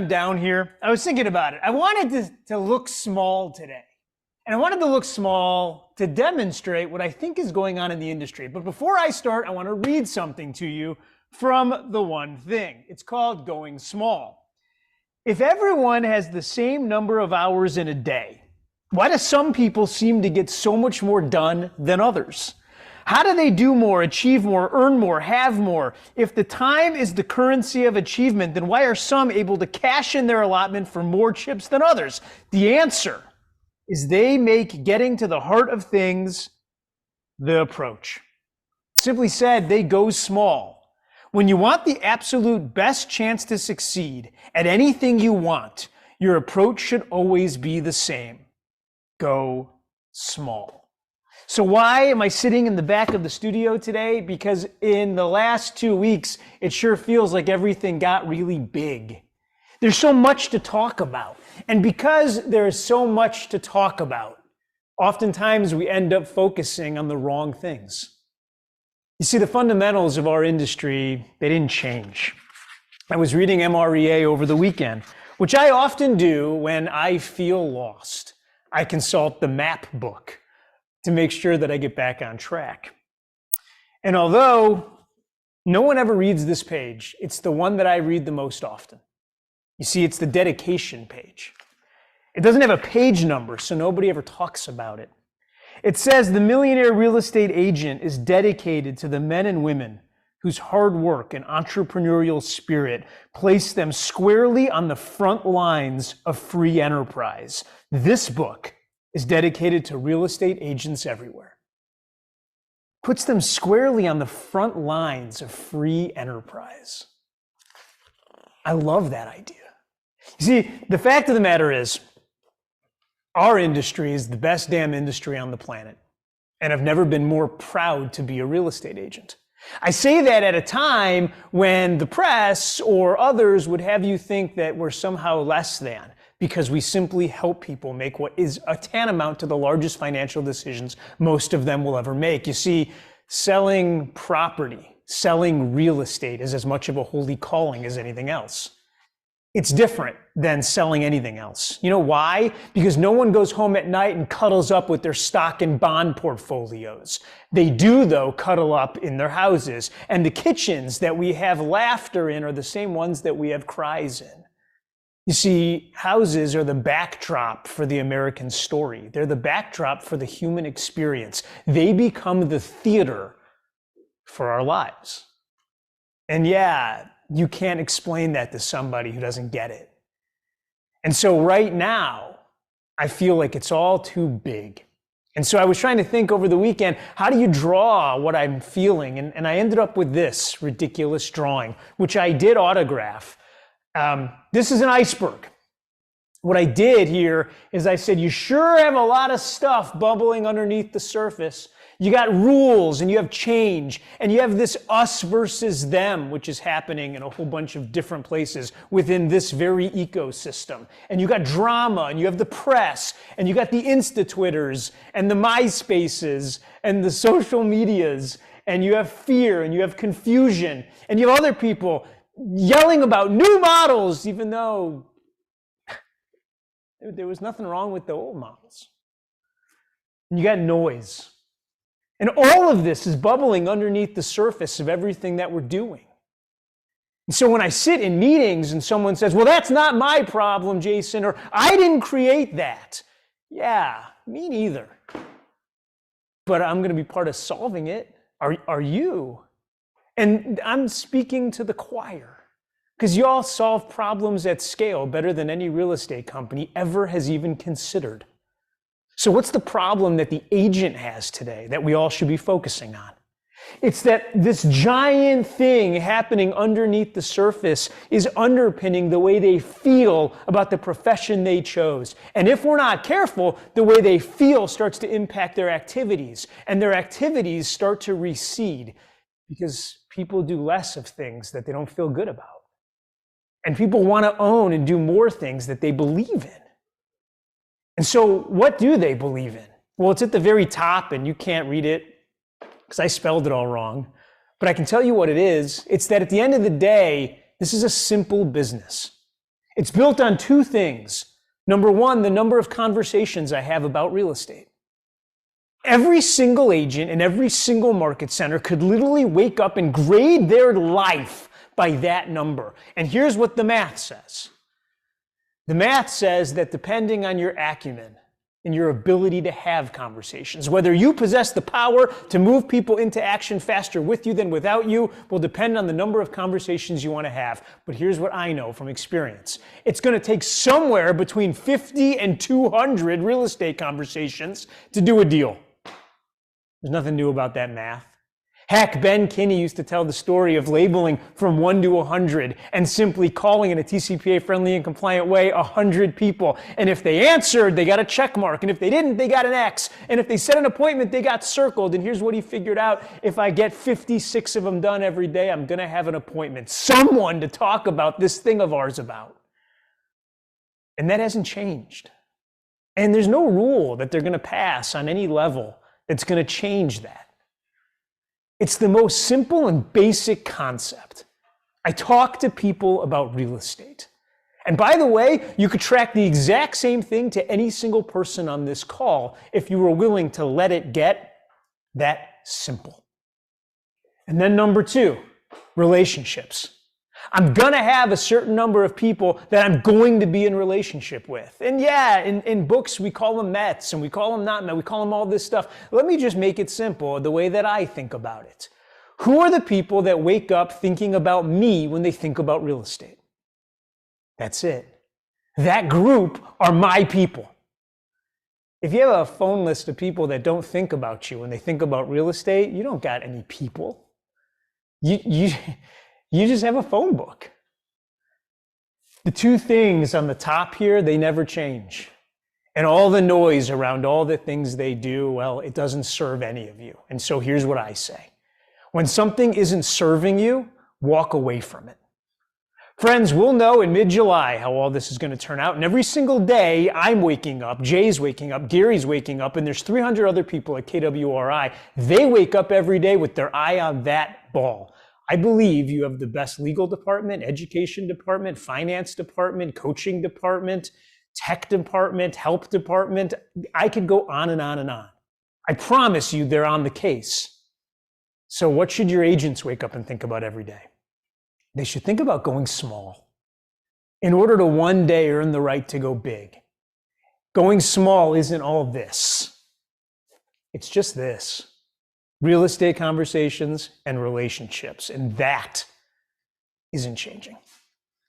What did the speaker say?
down here, I was thinking about it. I wanted to look small today. And I wanted to look small to demonstrate what I think is going on in the industry. But before I start, I want to read something to you from The One Thing. It's called Going Small. If everyone has the same number of hours in a day, why do some people seem to get so much more done than others? How do they do more, achieve more, earn more, have more? If the time is the currency of achievement, then why are some able to cash in their allotment for more chips than others? The answer is they make getting to the heart of things the approach. Simply said, they go small. When you want the absolute best chance to succeed at anything you want, your approach should always be the same. Go small. So why am I sitting in the back of the studio today? Because in the last 2 weeks, it sure feels like everything got really big. There's so much to talk about. And because there is so much to talk about, oftentimes we end up focusing on the wrong things. You see, the fundamentals of our industry, they didn't change. I was reading MREA over the weekend, which I often do when I feel lost. I consult the map book to make sure that I get back on track. And although no one ever reads this page, it's the one that I read the most often. You see, it's the dedication page. It doesn't have a page number, so nobody ever talks about it. It says the millionaire real estate agent is dedicated to the men and women whose hard work and entrepreneurial spirit place them squarely on the front lines of free enterprise. This book is dedicated to real estate agents everywhere. Puts them squarely on the front lines of free enterprise. I love that idea. You see, the fact of the matter is, our industry is the best damn industry on the planet. And I've never been more proud to be a real estate agent. I say that at a time when the press or others would have you think that we're somehow less than, because we simply help people make what is a tantamount to the largest financial decisions most of them will ever make. You see, selling property, selling real estate is as much of a holy calling as anything else. It's different than selling anything else. You know why? Because no one goes home at night and cuddles up with their stock and bond portfolios. They do, though, cuddle up in their houses. And the kitchens that we have laughter in are the same ones that we have cries in. You see, houses are the backdrop for the American story. They're the backdrop for the human experience. They become the theater for our lives. And yeah, you can't explain that to somebody who doesn't get it. And so right now, I feel like it's all too big. And so I was trying to think over the weekend, how do you draw what I'm feeling? And I ended up with this ridiculous drawing, which I did autograph. This is an iceberg. What I did here is I said, you sure have a lot of stuff bubbling underneath the surface. You got rules and you have change and you have this us versus them, which is happening in a whole bunch of different places within this very ecosystem. And you got drama and you have the press and you got the Insta-Twitters and the MySpaces and the social medias, and you have fear and you have confusion and you have other people yelling about new models, even though there was nothing wrong with the old models. And you got noise. And all of this is bubbling underneath the surface of everything that we're doing. And so when I sit in meetings and someone says, well, that's not my problem, Jason, or I didn't create that. Yeah, me neither. But I'm going to be part of solving it. Are you? And I'm speaking to the choir, because y'all solve problems at scale better than any real estate company ever has even considered. So what's the problem that the agent has today that we all should be focusing on? It's that this giant thing happening underneath the surface is underpinning the way they feel about the profession they chose. And if we're not careful, the way they feel starts to impact their activities, and their activities start to recede because people do less of things that they don't feel good about. And people want to own and do more things that they believe in. And so what do they believe in? Well, it's at the very top, and you can't read it because I spelled it all wrong. But I can tell you what it is. It's that at the end of the day, this is a simple business. It's built on two things. Number one, the number of conversations I have about real estate. Every single agent in every single market center could literally wake up and grade their life by that number. And here's what the math says. The math says that depending on your acumen and your ability to have conversations, whether you possess the power to move people into action faster with you than without you, will depend on the number of conversations you want to have. But here's what I know from experience. It's going to take somewhere between 50 and 200 real estate conversations to do a deal. There's nothing new about that math. Heck, Ben Kinney used to tell the story of labeling from 1 to 100 and simply calling in a TCPA-friendly and compliant way 100 people. And if they answered, they got a check mark. And if they didn't, they got an X. And if they set an appointment, they got circled. And here's what he figured out. If I get 56 of them done every day, I'm going to have an appointment. Someone to talk about this thing of ours about. And that hasn't changed. And there's no rule that they're going to pass on any level that's going to change that. It's the most simple and basic concept. I talk to people about real estate. And by the way, you could track the exact same thing to any single person on this call if you were willing to let it get that simple. And then number two, relationships. I'm going to have a certain number of people that I'm going to be in relationship with. And yeah, in books, we call them Mets and we call them not Mets. We call them all this stuff. Let me just make it simple the way that I think about it. Who are the people that wake up thinking about me when they think about real estate? That's it. That group are my people. If you have a phone list of people that don't think about you when they think about real estate, you don't got any people. You just have a phone book. The two things on the top here, they never change. And all the noise around all the things they do, well, it doesn't serve any of you. And so here's what I say. When something isn't serving you, walk away from it. Friends, we'll know in mid-July how all this is going to turn out. And every single day, I'm waking up, Jay's waking up, Gary's waking up, and there's 300 other people at KWRI. They wake up every day with their eye on that ball. I believe you have the best legal department, education department, finance department, coaching department, tech department, health department. I could go on and on and on. I promise you they're on the case. So what should your agents wake up and think about every day? They should think about going small in order to one day earn the right to go big. Going small isn't all this. It's just this. Real estate conversations and relationships. And that isn't changing.